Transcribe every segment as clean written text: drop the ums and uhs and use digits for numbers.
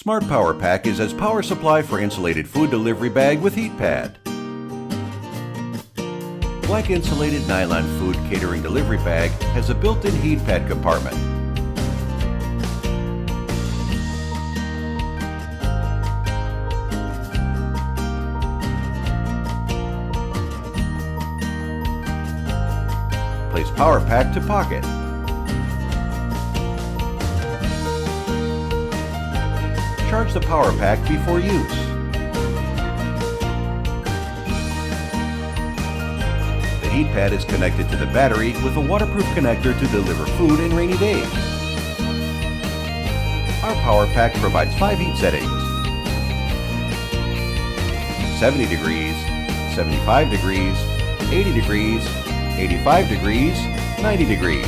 Smart Power Pack is as power supply for insulated food delivery bag with heat pad. Black insulated nylon food catering delivery bag has a built-in heat pad compartment. Place Power Pack to pocket. Charge the Power Pack before use. The heat pad is connected to the battery with a waterproof connector to deliver food in rainy days. Our Power Pack provides 5 heat settings: 70 degrees, 75 degrees, 80 degrees, 85 degrees, 90 degrees.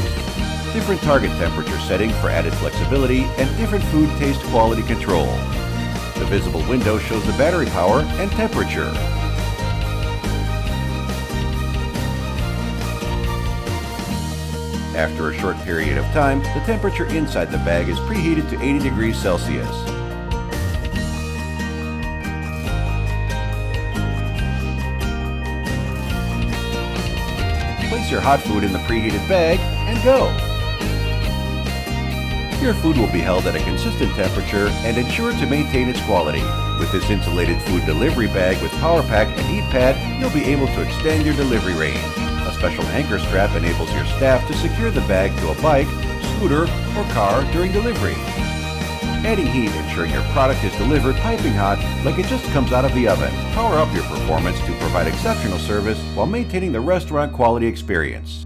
Different target temperature setting for added flexibility and different food taste quality control. The visible window shows the battery power and temperature. After a short period of time, the temperature inside the bag is preheated to 80 degrees Celsius. Place your hot food in the preheated bag and go. Your food will be held at a consistent temperature and ensured to maintain its quality. With this insulated food delivery bag with Power Pack and heat pad, you'll be able to extend your delivery range. A special anchor strap enables your staff to secure the bag to a bike, scooter, or car during delivery. Adding heat, ensuring your product is delivered piping hot like it just comes out of the oven. Power up your performance to provide exceptional service while maintaining the restaurant quality experience.